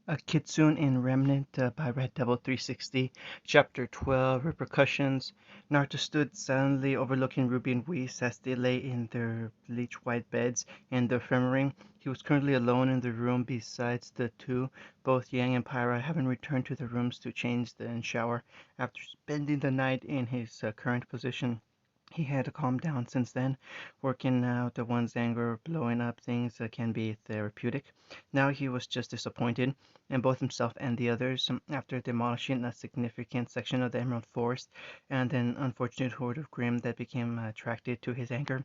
A Kitsune in Remnant by Red Devil 360, Chapter 12 Repercussions. Naruto stood silently overlooking Ruby and Whis as they lay in their bleach white beds in the infirmary. He was currently alone in the room besides the two, both Yang and Pyra having returned to their rooms to change and shower after spending the night in his current position. He had calmed down since then. Working out the one's anger, blowing up things can be therapeutic. Now he was just disappointed in both himself and the others after demolishing a significant section of the Emerald Forest and an unfortunate horde of Grimm that became attracted to his anger.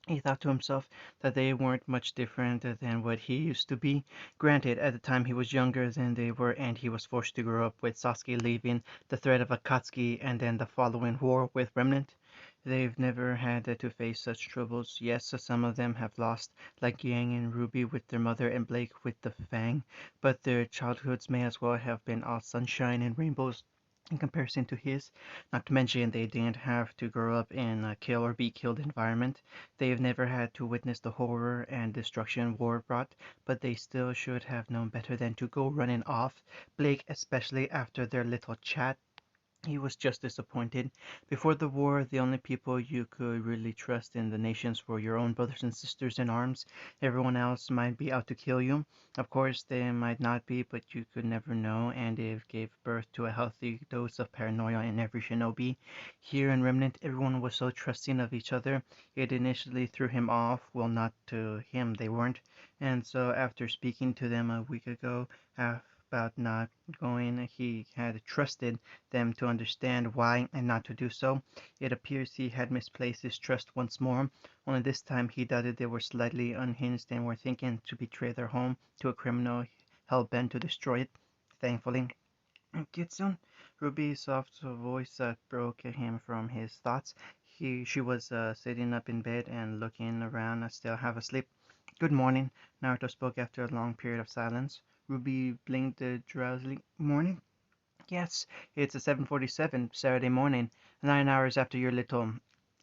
He thought to himself that they weren't much different than what he used to be. Granted, at the time he was younger than they were, and he was forced to grow up with Sasuke leaving, the threat of Akatsuki, and then the following war with Remnant. They've never had to face such troubles. Yes, some of them have lost, like Yang and Ruby with their mother and Blake with the Fang, but their childhoods may as well have been all sunshine and rainbows in comparison to his. Not to mention they didn't have to grow up in a kill or be killed environment. They've never had to witness the horror and destruction war brought, but they still should have known better than to go running off. Blake, especially after their little chat, he was just disappointed. Before the war, the only people you could really trust in the nations were your own brothers and sisters in arms. Everyone else might be out to kill you. Of course, they might not be, but you could never know, and it gave birth to a healthy dose of paranoia in every shinobi. Here in Remnant, everyone was so trusting of each other. It initially threw him off. Well, not to him, they weren't. And so, after speaking to them a week ago, about not going, he had trusted them to understand why and not to do so. It appears he had misplaced his trust once more, only this time he doubted they were slightly unhinged and were thinking to betray their home to a criminal hell bent to destroy it. Thankfully, Kitsune, Ruby's soft voice broke him from his thoughts. She was sitting up in bed and looking around, still half asleep. Good morning, Naruto spoke after a long period of silence. Ruby blinked drowsily. Morning? Yes, it's a 7:47 Saturday morning, 9 hours after your little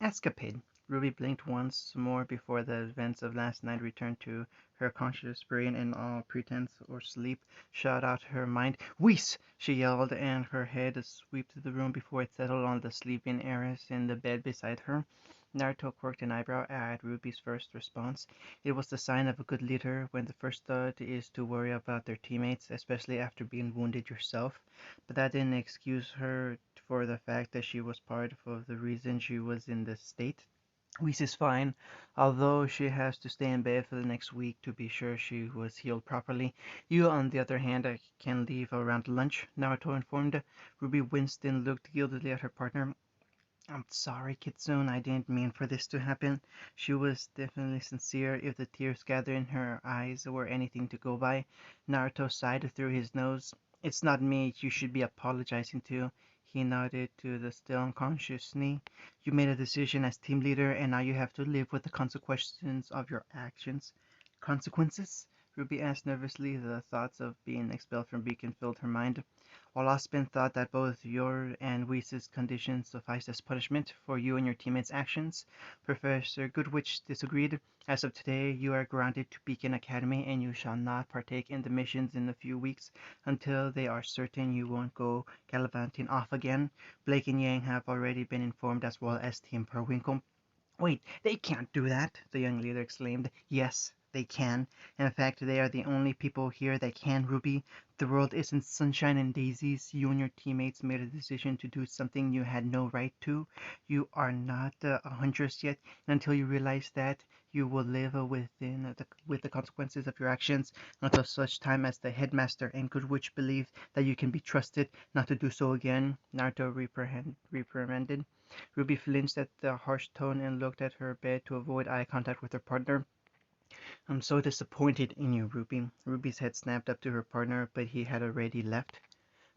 escapade. Ruby blinked once more before the events of last night returned to her conscious brain, and all pretense or sleep shot out her mind. Whis! She yelled, and her head swept the room before it settled on the sleeping heiress in the bed beside her. Naruto quirked an eyebrow at Ruby's first response. It was the sign of a good leader when the first thought is to worry about their teammates, especially after being wounded yourself. But that didn't excuse her for the fact that she was part of the reason she was in this state. Whis is fine, although she has to stay in bed for the next week to be sure she was healed properly. You, on the other hand, can leave around lunch, Naruto informed. Ruby winced and looked guiltily at her partner. I'm sorry, Kitsune, I didn't mean for this to happen. She was definitely sincere if the tears gathered in her eyes were anything to go by. Naruto sighed through his nose. It's not me you should be apologizing to. He nodded to the still unconscious knee. You made a decision as team leader, and now you have to live with the consequences of your actions. Consequences? Ruby asked nervously. The thoughts of being expelled from Beacon filled her mind. While Aspen thought that both your and Whis' conditions sufficed as punishment for you and your teammates' actions, Professor Goodwitch disagreed. As of today, you are grounded to Beacon Academy, and you shall not partake in the missions in a few weeks until they are certain you won't go gallivanting off again. Blake and Yang have already been informed, as well as Team Periwinkle. Wait, they can't do that, the young leader exclaimed. Yes, they can. In fact, they are the only people here that can, Ruby. The world isn't sunshine and daisies. You and your teammates made a decision to do something you had no right to. You are not a huntress yet, and until you realize that, you will live with the consequences of your actions until such time as the headmaster and Goodwitch believe that you can be trusted not to do so again, Naruto reprimanded. Ruby flinched at the harsh tone and looked at her bed to avoid eye contact with her partner. I'm so disappointed in you, Ruby. Ruby's head snapped up to her partner, but he had already left.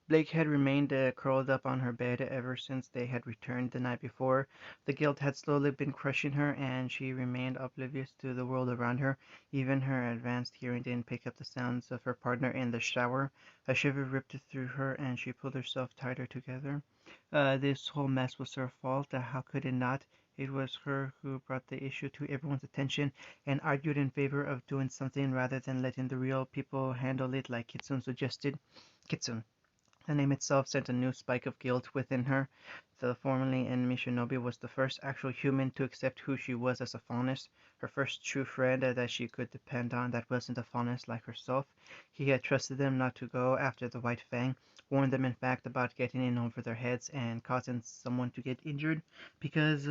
Blake had remained curled up on her bed ever since they had returned the night before. The guilt had slowly been crushing her, and she remained oblivious to the world around her. Even her advanced hearing didn't pick up the sounds of her partner in the shower. A shiver ripped through her, and she pulled herself tighter together. This whole mess was her fault. How could it not? It was her who brought the issue to everyone's attention and argued in favor of doing something rather than letting the real people handle it like Kitsune suggested. Kitsune. The name itself sent a new spike of guilt within her. The formerly enemy shinobi was the first actual human to accept who she was as a faunus, her first true friend that she could depend on that wasn't a faunus like herself. He had trusted them not to go after the White Fang, warned them in fact about getting in over their heads and causing someone to get injured because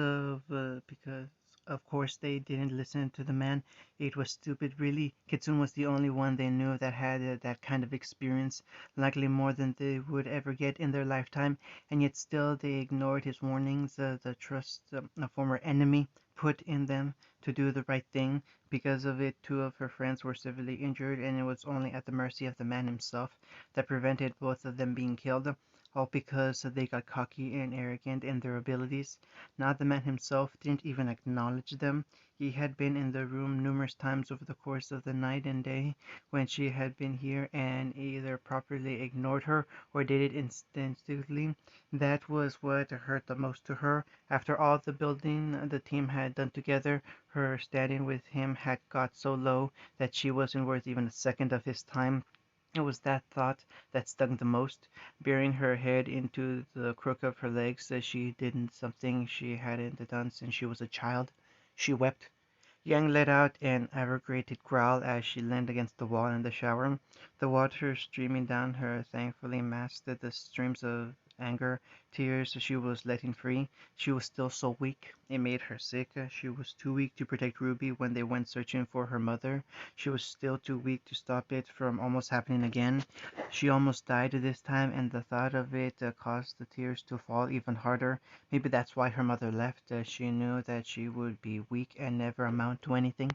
of course they didn't listen to the man. It was stupid really. Kitsune was the only one they knew that had that kind of experience, likely more than they would ever get in their lifetime, and yet still they ignored his warnings, the trust a former enemy put in them to do the right thing. Because of it, two of her friends were severely injured, and it was only at the mercy of the man himself that prevented both of them being killed, all because they got cocky and arrogant in their abilities. Now the man himself didn't even acknowledge them. He had been in the room numerous times over the course of the night and day when she had been here, and either properly ignored her or did it instinctively. That was what hurt the most to her. After all the building the team had done together, her standing with him had got so low that she wasn't worth even a second of his time. It was that thought that stung the most. Burying her head into the crook of her legs, she did something she hadn't done since she was a child. She wept. Yang let out an aggravated growl as she leaned against the wall in the shower. The water streaming down her thankfully masked the streams of anger, tears she was letting free. She was still so weak. It made her sick. She was too weak to protect Ruby when they went searching for her mother. She was still too weak to stop it from almost happening again. She almost died this time, and the thought of it caused the tears to fall even harder. Maybe that's why her mother left. She knew that she would be weak and never amount to anything.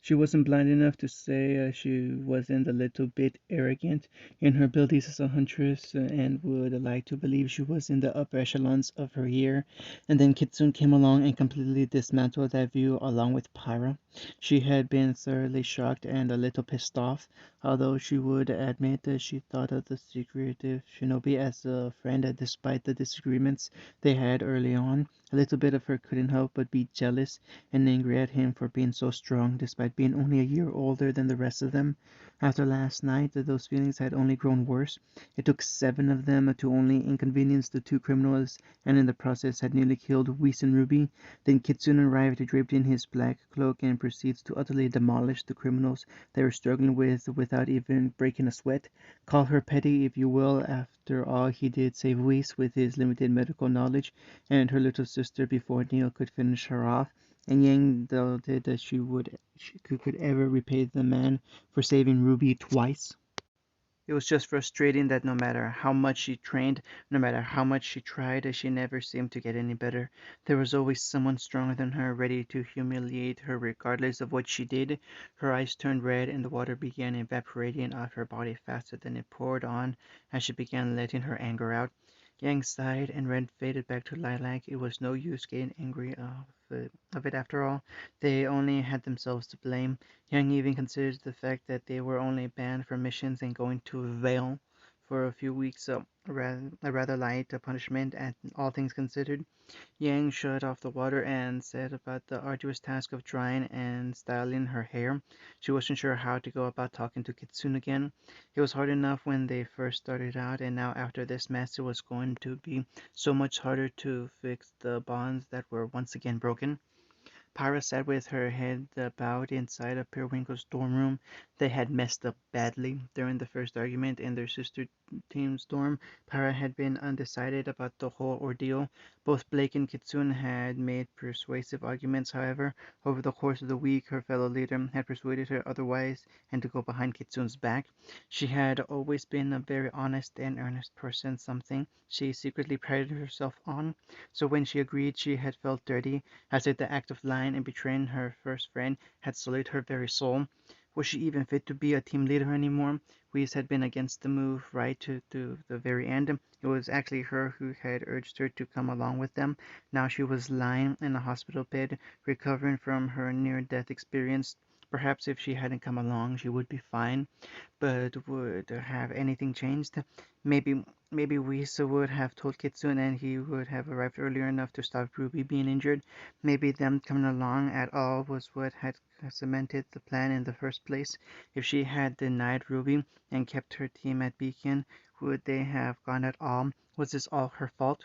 She wasn't blind enough to say she wasn't a little bit arrogant in her abilities as a huntress, and would like to believe she was in the upper echelons of her year. And then Kitsune came along and completely dismantled that view along with Pyra. She had been thoroughly shocked and a little pissed off, although she would admit that she thought of the secretive shinobi as a friend despite the disagreements they had early on. A little bit of her couldn't help but be jealous and angry at him for being so strong despite being only a year older than the rest of them. After last night, those feelings had only grown worse. It took 7 of them to only inconvenience the 2 criminals, and in the process had nearly killed Whis and Ruby. Then Kitsune arrived draped in his black cloak and proceeds to utterly demolish the criminals they were struggling with without even breaking a sweat. Call her petty if you will. After all, he did save Whis with his limited medical knowledge and her little sister before Neil could finish her off, and Yang doubted that she could ever repay the man for saving Ruby twice. It was just frustrating that no matter how much she trained, no matter how much she tried, she never seemed to get any better. There was always someone stronger than her, ready to humiliate her regardless of what she did. Her eyes turned red and the water began evaporating off her body faster than it poured on as she began letting her anger out. Yang sighed and Red faded back to lilac. It was no use getting angry of it after all. They only had themselves to blame. Yang even considered the fact that they were only banned from missions and going to Vale for a few weeks, a rather light punishment, and all things considered. Yang shut off the water and set about the arduous task of drying and styling her hair. She wasn't sure how to go about talking to Kitsune again. It was hard enough when they first started out, and now after this mess it was going to be so much harder to fix the bonds that were once again broken. Pyra sat with her head bowed inside of Periwinkle's dorm room. They had messed up badly during the first argument in their sister team's dorm. Pyra had been undecided about the whole ordeal. Both Blake and Kitsune had made persuasive arguments, however. Over the course of the week, her fellow leader had persuaded her otherwise and to go behind Kitsune's back. She had always been a very honest and earnest person, something she secretly prided herself on. So when she agreed, she had felt dirty, as if the act of lying and betraying her first friend had sullied her very soul. Was she even fit to be a team leader anymore? Whis had been against the move right to the very end. It was actually her who had urged her to come along with them. Now she was lying in a hospital bed, recovering from her near-death experience, Perhaps if she hadn't come along, she would be fine. But would have anything changed? Maybe maybe Wisa would have told Kitsune and he would have arrived earlier enough to stop Ruby being injured. Maybe them coming along at all was what had cemented the plan in the first place. If she had denied Ruby and kept her team at Beacon, would they have gone at all? Was this all her fault?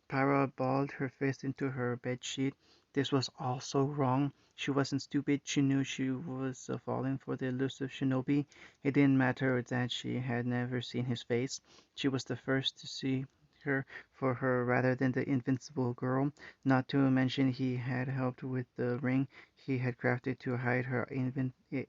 Para balled her fist into her bedsheet. This was all so wrong. She wasn't stupid. She knew she was falling for the elusive shinobi. It didn't matter that she had never seen his face. She was the first to see her for her rather than the invincible girl. Not to mention he had helped with the ring he had crafted to hide her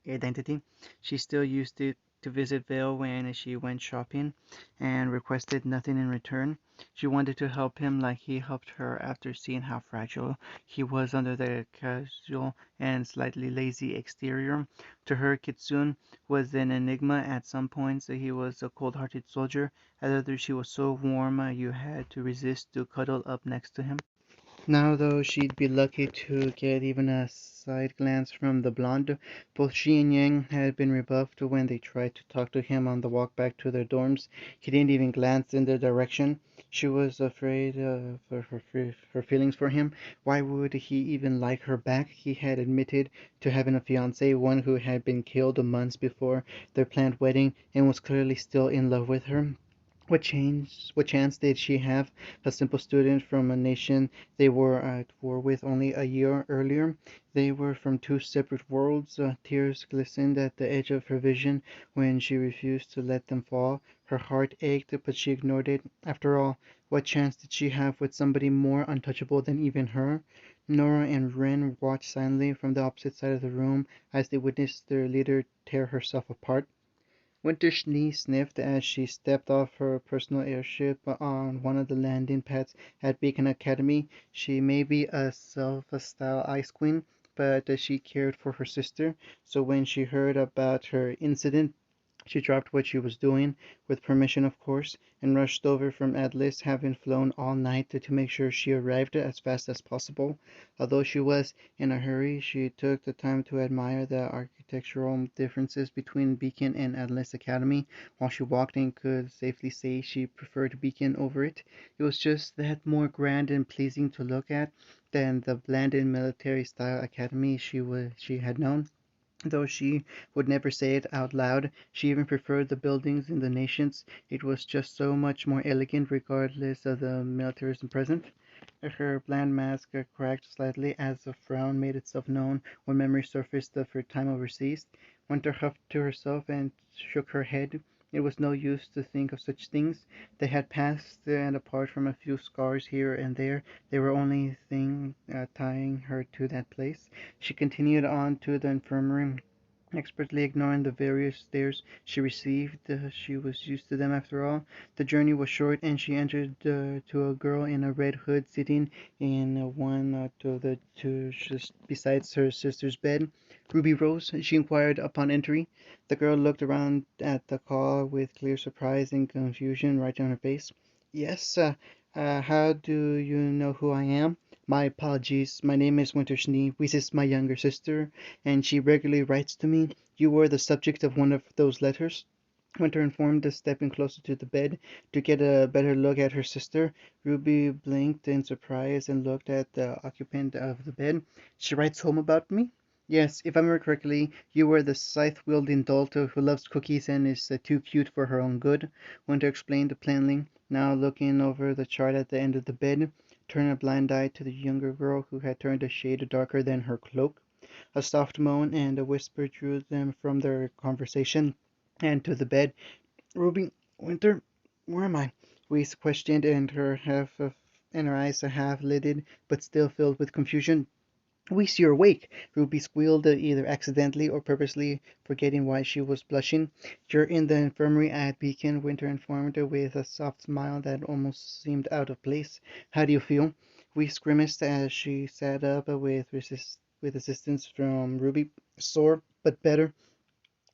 identity. She still used it to visit Vale when she went shopping and requested nothing in return. She wanted to help him like he helped her after seeing how fragile he was under the casual and slightly lazy exterior. To her, Kitsune was an enigma at some points. He was a cold-hearted soldier. At others, he was so warm you had to resist to cuddle up next to him. Now, though, she'd be lucky to get even a side glance from the blonde. Both she and Yang had been rebuffed when they tried to talk to him on the walk back to their dorms. He didn't even glance in their direction. She was afraid of her feelings for him. Why would he even like her back? He had admitted to having a fiancée, one who had been killed months before their planned wedding, and was clearly still in love with her. What chance did she have, a simple student from a nation they were at war with only a year earlier? They were from two separate worlds. Tears glistened at the edge of her vision when she refused to let them fall. Her heart ached, but she ignored it. After all, what chance did she have with somebody more untouchable than even her? Nora and Ren watched silently from the opposite side of the room as they witnessed their leader tear herself apart. Winter's knee sniffed as she stepped off her personal airship on one of the landing pads at Beacon Academy. She may be a self-styled ice queen, but she cared for her sister, so when she heard about her incident, she dropped what she was doing, with permission of course, and rushed over from Atlas, having flown all night to make sure she arrived as fast as possible. Although she was in a hurry, she took the time to admire the architectural differences between Beacon and Atlas Academy. While she walked and could safely say she preferred Beacon over it, it was just that more grand and pleasing to look at than the bland military style academy she had known. Though she would never say it out loud, she even preferred the buildings in the nations. It was just so much more elegant regardless of the militarism present. Her bland mask cracked slightly as a frown made itself known when memory surfaced of her time overseas. Winter huffed to herself and shook her head. It was no use to think of such things. They had passed, and apart from a few scars here and there, they were only thing tying her to that place. She continued on to the infirmary, expertly ignoring the various stares she received. She was used to them after all. The journey was short, and she entered to a girl in a red hood sitting in one of the two just besides her sister's bed. Ruby Rose, she inquired upon entry. The girl looked around at the call with clear surprise and confusion right on her face. Yes, how do you know who I am? My apologies. My name is Winter Schnee. This is my younger sister, and she regularly writes to me. You were the subject of one of those letters. Winter informed us, stepping closer to the bed to get a better look at her sister. Ruby blinked in surprise and looked at the occupant of the bed. She writes home about me? Yes, if I remember correctly, you were the scythe-wielding dolt who loves cookies and is too cute for her own good, Winter explained plainly, now looking over the chart at the end of the bed, turning a blind eye to the younger girl who had turned a shade darker than her cloak. A soft moan and a whisper drew them from their conversation and to the bed. Ruby, Winter, where am I? Reese questioned, and her eyes half lidded, but still filled with confusion. Weese, you're awake! Ruby squealed, either accidentally or purposely, forgetting why she was blushing. You're in the infirmary at Beacon, Winter informed her with a soft smile that almost seemed out of place. How do you feel? Weese grimaced as she sat up with assistance from Ruby. Sore, but better.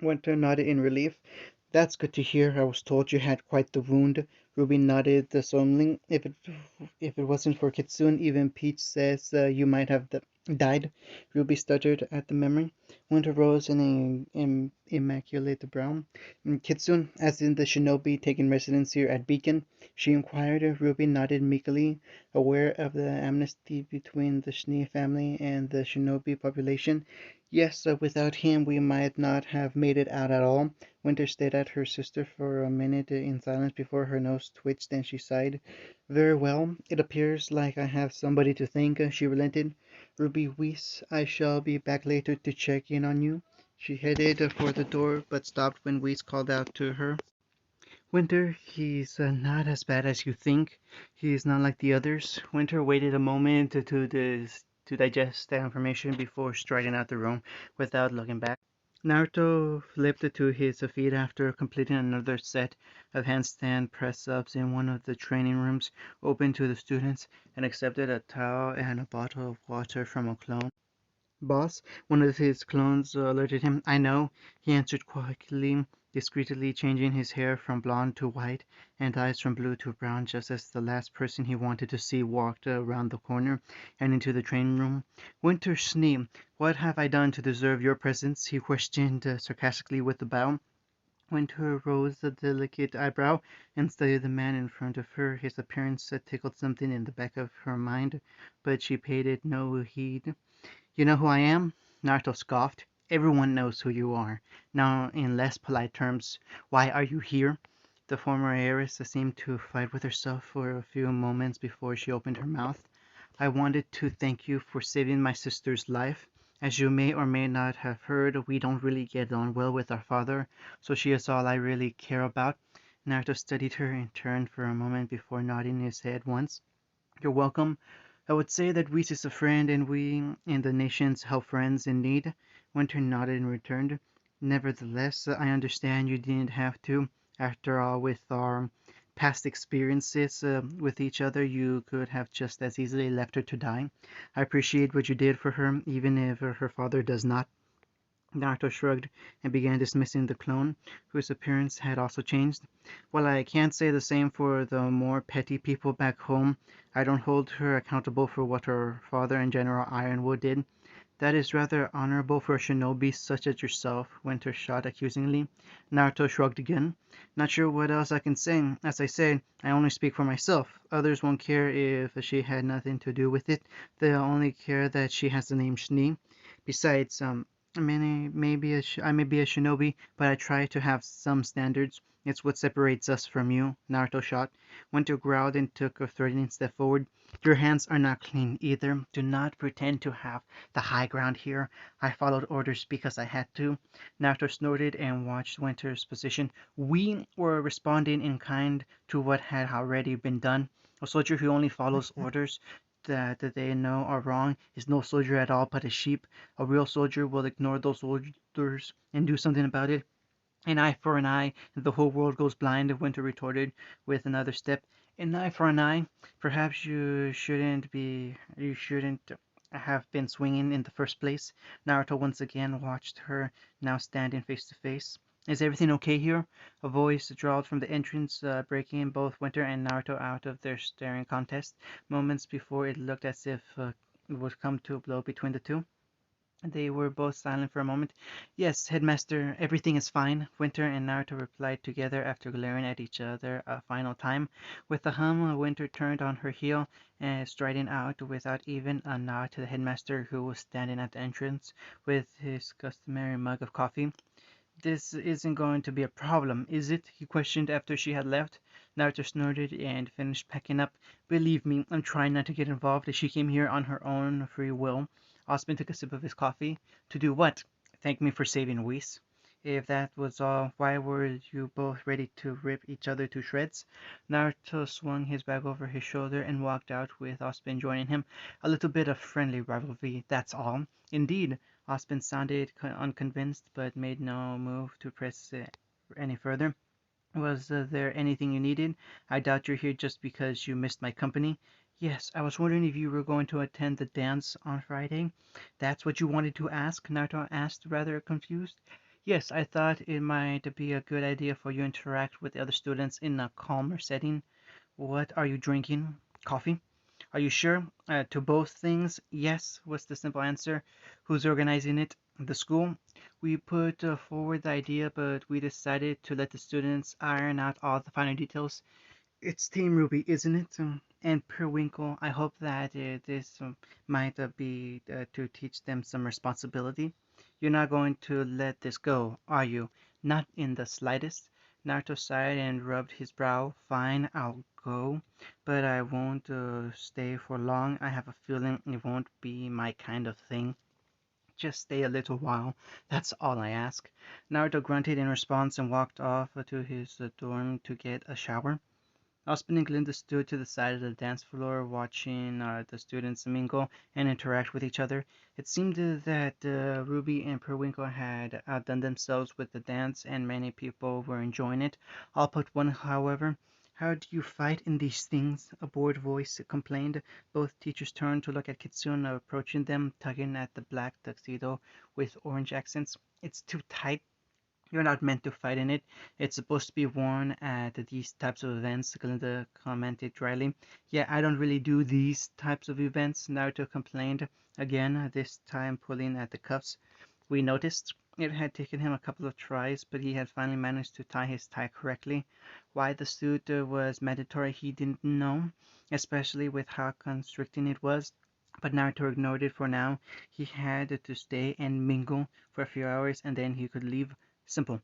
Winter nodded in relief. That's good to hear. I was told you had quite the wound. Ruby nodded solemnly. If it wasn't for Kitsune, even Peach says you might have Died? Ruby stuttered at the memory. Winter rose in an immaculate brow. Kitsune, as in the shinobi taking residence here at Beacon? She inquired. Ruby nodded meekly, aware of the amnesty between the Schnee family and the shinobi population. Yes, without him we might not have made it out at all. Winter stared at her sister for a minute in silence before her nose twitched and she sighed. Very well, it appears like I have somebody to thank, she relented. Ruby Weiss, I shall be back later to check in on you. She headed for the door, but stopped when Weiss called out to her. Winter, he's not as bad as you think. He's not like the others. Winter waited a moment to digest that information before striding out the room without looking back. Naruto flipped to his feet after completing another set of handstand press-ups in one of the training rooms open to the students and accepted a towel and a bottle of water from a clone. Boss, one of his clones alerted him. I know, he answered quietly, discreetly changing his hair from blonde to white and eyes from blue to brown just as the last person he wanted to see walked around the corner and into the training room. Winter Schnee, what have I done to deserve your presence? He questioned sarcastically with a bow. Winter rose a delicate eyebrow and studied the man in front of her. His appearance tickled something in the back of her mind, but she paid it no heed. You know who I am? Naruto scoffed. Everyone knows who you are. Now, in less polite terms, why are you here? The former heiress seemed to fight with herself for a few moments before she opened her mouth. I wanted to thank you for saving my sister's life. As you may or may not have heard, we don't really get on well with our father, so she is all I really care about. Naruto studied her in turn for a moment before nodding his head once. You're welcome. I would say that Reese is a friend and we in the nations help friends in need. Winter nodded and returned. Nevertheless, I understand you didn't have to. After all, with our past experiences with each other, you could have just as easily left her to die. I appreciate what you did for her, even if her father does not. Naruto shrugged and began dismissing the clone, whose appearance had also changed. While I can't say the same for the more petty people back home, I don't hold her accountable for what her father and General Ironwood did. That is rather honorable for a shinobi such as yourself, Winter shot accusingly. Naruto shrugged again. Not sure what else I can say. As I said, I only speak for myself. Others won't care if she had nothing to do with it. They'll only care that she has the name Schnee. Besides, I mean, I may be a shinobi, but I try to have some standards. It's what separates us from you, Naruto shot. Winter growled and took a threatening step forward. Your hands are not clean either. Do not pretend to have the high ground here. I followed orders because I had to. Naruto snorted and watched Winter's position. We were responding in kind to what had already been done. A soldier who only follows orders that they know are wrong is no soldier at all but a sheep. A real soldier will ignore those orders and do something about it. An eye for an eye, and the whole world goes blind, Winter retorted with another step. An eye for an eye. Perhaps you shouldn't have been swinging in the first place. Naruto once again watched her, now standing face to face. Is everything okay here? A voice drawled from the entrance, breaking both Winter and Naruto out of their staring contest. Moments before it looked as if it would come to a blow between the two. They were both silent for a moment. Yes, Headmaster, everything is fine, Winter and Naruto replied together after glaring at each other a final time. With a hum, Winter turned on her heel and striding out without even a nod to the headmaster who was standing at the entrance with his customary mug of coffee. This isn't going to be a problem, is it? He questioned after she had left. Naruto snorted and finished packing up. Believe me, I'm trying not to get involved. She came here on her own free will. Osmond took a sip of his coffee. To do what? Thank me for saving Whis. If that was all, why were you both ready to rip each other to shreds? Naruto swung his bag over his shoulder and walked out with Osmond joining him. A little bit of friendly rivalry, that's all. Indeed, Osmond sounded unconvinced, but made no move to press it any further. Was there anything you needed? I doubt you're here just because you missed my company. Yes, I was wondering if you were going to attend the dance on Friday. That's what you wanted to ask? Naruto asked, rather confused. Yes, I thought it might be a good idea for you to interact with the other students in a calmer setting. What are you drinking? Coffee? Are you sure? To both things, yes, was the simple answer. Who's organizing it? The school. We put forward the idea, but we decided to let the students iron out all the finer details. It's Team Ruby, isn't it? And Periwinkle, I hope that this might be to teach them some responsibility. You're not going to let this go, are you? Not in the slightest. Naruto sighed and rubbed his brow. Fine, I'll go, but I won't stay for long. I have a feeling it won't be my kind of thing. Just stay a little while. That's all I ask. Naruto grunted in response and walked off to his dorm to get a shower. Aspen and Glinda stood to the side of the dance floor, watching the students mingle and interact with each other. It seemed that Ruby and Periwinkle had outdone themselves with the dance, and many people were enjoying it. All but one, however. How do you fight in these things? A bored voice complained. Both teachers turned to look at Kitsune approaching them, tugging at the black tuxedo with orange accents. It's too tight. You're not meant to fight in it. It's supposed to be worn at these types of events, Glinda commented dryly. Yeah, I don't really do these types of events, Naruto complained, again, this time pulling at the cuffs. We noticed. It had taken him a couple of tries, but he had finally managed to tie his tie correctly. Why the suit was mandatory he didn't know, especially with how constricting it was. But Naruto ignored it for now. He had to stay and mingle for a few hours, and then he could leave. Simple.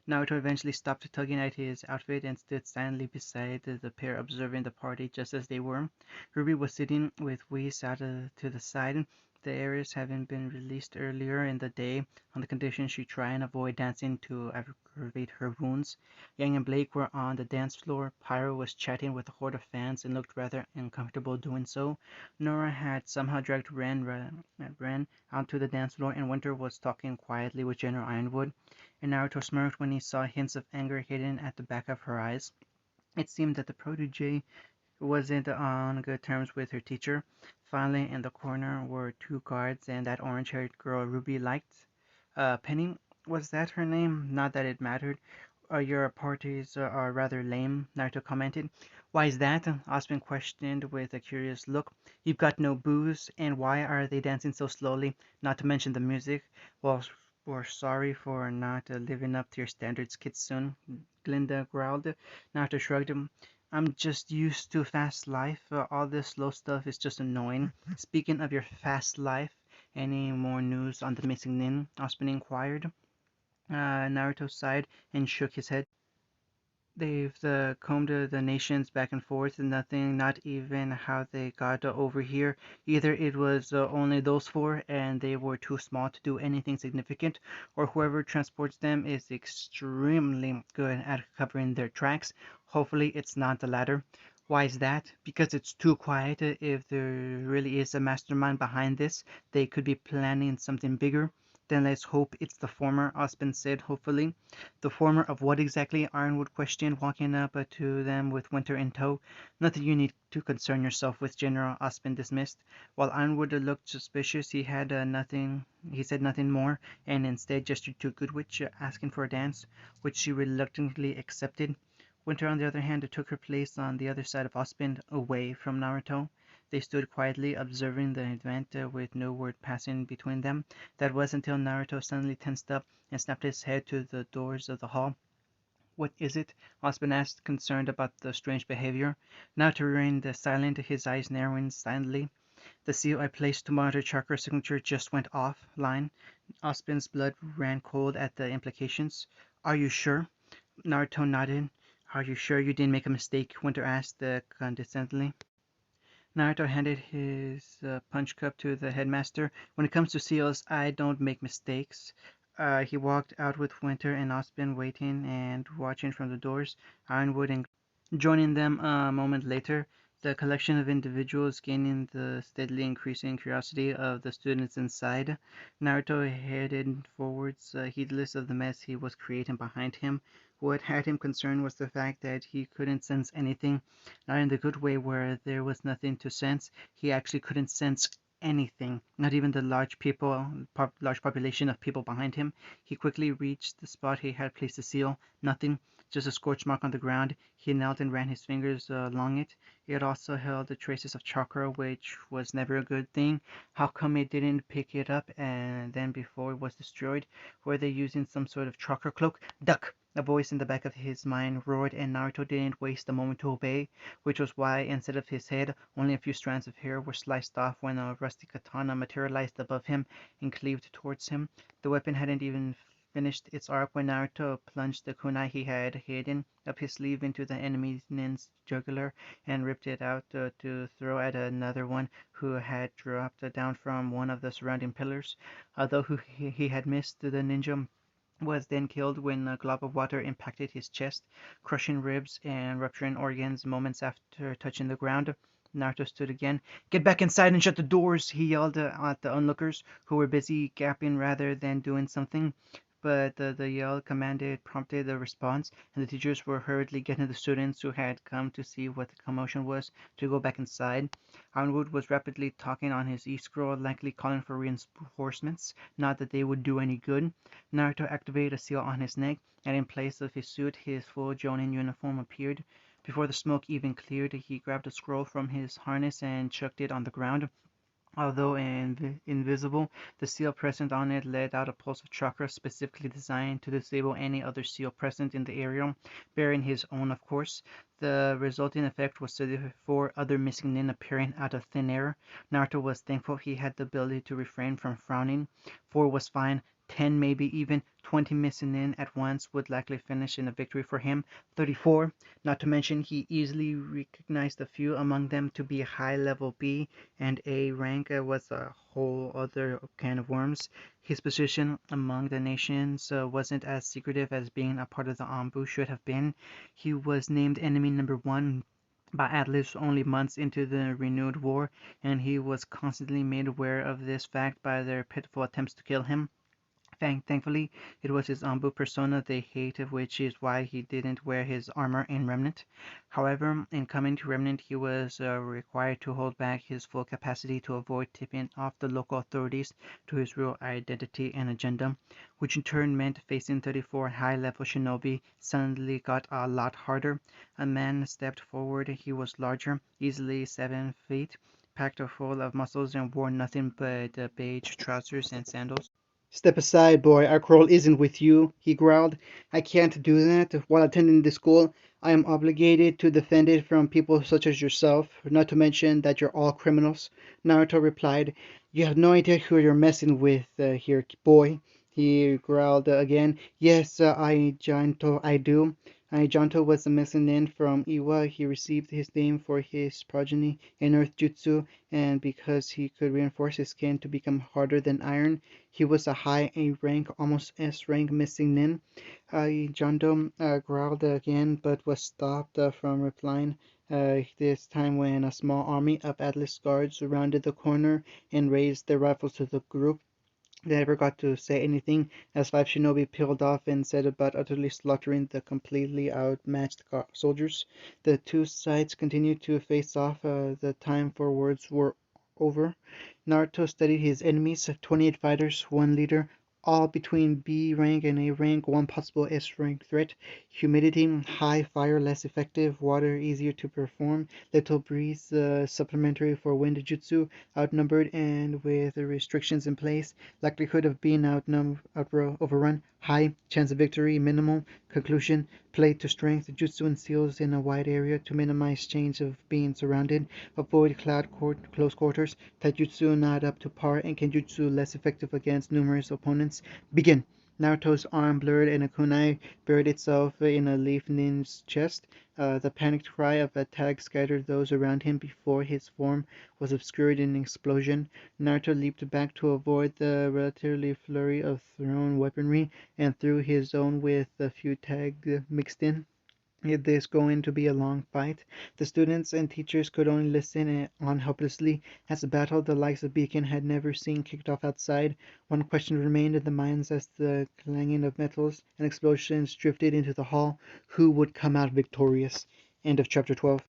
Naruto eventually stopped tugging at his outfit and stood silently beside the pair, observing the party just as they were. Ruby was sitting with Whis out to the side, the areas having been released earlier in the day on the condition she try and avoid dancing to aggravate her wounds. Yang and Blake were on the dance floor. Pyro was chatting with a horde of fans and looked rather uncomfortable doing so. Nora had somehow dragged Ren onto the dance floor, and Winter was talking quietly with General Ironwood. And Naruto smirked when he saw hints of anger hidden at the back of her eyes. It seemed that the protege wasn't on good terms with her teacher. Finally, in the corner were two guards and that orange-haired girl Ruby liked. Penny, was that her name? Not that it mattered. Your parties are rather lame, Naruto commented. Why is that? Osmond questioned with a curious look. You've got no booze, and why are they dancing so slowly? Not to mention the music. Well, we're sorry for not living up to your standards, Kitsune, Glinda growled. Naruto shrugged. I'm just used to fast life. All this slow stuff is just annoying. Speaking of your fast life, any more news on the missing nin? Osmond inquired. Naruto sighed and shook his head. They've combed the nations back and forth, and nothing, not even how they got over here. Either it was only those four, and they were too small to do anything significant, or whoever transports them is extremely good at covering their tracks. Hopefully, it's not the latter. Why is that? Because it's too quiet. If there really is a mastermind behind this, they could be planning something bigger. Then let's hope it's the former, Osmond said hopefully. The former of what exactly? Ironwood questioned, walking up to them with Winter in tow. Nothing you need to concern yourself with, General, Osmond dismissed. While Ironwood looked suspicious, he had nothing. He said nothing more, and instead gestured to Goodwitch, asking for a dance, which she reluctantly accepted. Winter, on the other hand, took her place on the other side of Osmond, away from Naruto. They stood quietly observing the event with no word passing between them. That was until Naruto suddenly tensed up and snapped his head to the doors of the hall. What is it? Osmond asked, concerned about the strange behavior. Naruto remained silent, his eyes narrowing silently. The seal I placed to monitor Chakra's signature just went offline. Osmond's blood ran cold at the implications. Are you sure? Naruto nodded. Are you sure you didn't make a mistake? Winter asked condescendingly. Naruto handed his punch cup to the headmaster. When it comes to seals, I don't make mistakes. He walked out with Winter and Osmond waiting and watching from the doors, Ironwood and joining them a moment later. The collection of individuals gaining the steadily increasing curiosity of the students inside. Naruto headed forwards, heedless of the mess he was creating behind him. What had him concerned was the fact that he couldn't sense anything, not in the good way where there was nothing to sense. He actually couldn't sense anything, not even the large population of people behind him. He quickly reached the spot he had placed the seal. Nothing. just a scorch mark on the ground. He knelt and ran his fingers along it. It also held the traces of chakra, which was never a good thing. How come it didn't pick it up and then before it was destroyed? Were they using some sort of chakra cloak? Duck! A voice in the back of his mind roared, and Naruto didn't waste a moment to obey, which was why, instead of his head, only a few strands of hair were sliced off when a rusty katana materialized above him and cleaved towards him. The weapon hadn't even finished its arc when Naruto plunged the kunai he had hidden up his sleeve into the enemy nin's jugular and ripped it out to throw at another one who had dropped down from one of the surrounding pillars. Although he had missed, the ninja was then killed when a glob of water impacted his chest, crushing ribs and rupturing organs moments after touching the ground. Naruto stood again. "Get back inside and shut the doors!" he yelled at the onlookers, who were busy gaping rather than doing something. But the yell prompted a response, and the teachers were hurriedly getting the students who had come to see what the commotion was to go back inside. Ironwood was rapidly talking on his e-scroll, likely calling for reinforcements, not that they would do any good. Naruto activated a seal on his neck, and in place of his suit, his full Jonin uniform appeared. Before the smoke even cleared, he grabbed a scroll from his harness and chucked it on the ground. Although invisible, the seal present on it let out a pulse of chakra specifically designed to disable any other seal present in the area, bearing his own, of course. The resulting effect was 34 other missing nin appearing out of thin air. Naruto was thankful he had the ability to refrain from frowning. 4 was fine. 10, maybe even 20 missing nin at once would likely finish in a victory for him. 34, not to mention he easily recognized a few among them to be high-level B and A rank, was a whole other can of worms. His position among the nations wasn't as secretive as being a part of the Anbu should have been. He was named enemy number 1 by Atlas only months into the renewed war, and he was constantly made aware of this fact by their pitiful attempts to kill him. Thankfully, it was his Anbu persona they hated, which is why he didn't wear his armor in Remnant. However, in coming to Remnant, he was required to hold back his full capacity to avoid tipping off the local authorities to his real identity and agenda, which in turn meant facing 34 high-level shinobi suddenly got a lot harder. A man stepped forward. He was larger, easily 7 feet, packed full of muscles, and wore nothing but beige trousers and sandals. "Step aside, boy, our quarrel isn't with you," he growled. "I can't do that. While attending this school, I am obligated to defend it from people such as yourself, not to mention that you're all criminals." Naruto replied, "You have no idea who you're messing with here, boy." He growled again, "Yes, Janto, I do. Janto was a missing from Iwa. He received his name for his progeny in Earth Jutsu, and because he could reinforce his skin to become harder than iron. He was a high A rank, almost S rank missing nin." Jondo growled again, but was stopped from replying. This time when a small army of Atlas guards rounded the corner and raised their rifles to the group. They never got to say anything, as 5 shinobi peeled off and set about utterly slaughtering the completely outmatched soldiers. The two sides continued to face off. The time for words were over. Naruto studied his enemies, 28 fighters, 1 leader, all between B rank and A rank, 1 possible S rank threat. Humidity high, fire less effective, water easier to perform, little breeze supplementary for wind jutsu, outnumbered and with restrictions in place, likelihood of being overrun high, chance of victory minimal. Conclusion: play to strength jutsu and seals in a wide area to minimize change of being surrounded, avoid close quarters, taijutsu not up to par, and kenjutsu less effective against numerous opponents. Begin! Naruto's arm blurred and a kunai buried itself in a leaf nin's chest. The panicked cry of a tag scattered those around him before his form was obscured in an explosion. Naruto leaped back to avoid the relatively flurry of thrown weaponry and threw his own with a few tags mixed in. It is going to be a long fight. The students and teachers could only listen on helplessly as a battle the likes of Beacon had never seen kicked off outside. One question remained in the minds as the clanging of metals and explosions drifted into the hall: who would come out victorious? End of chapter 12.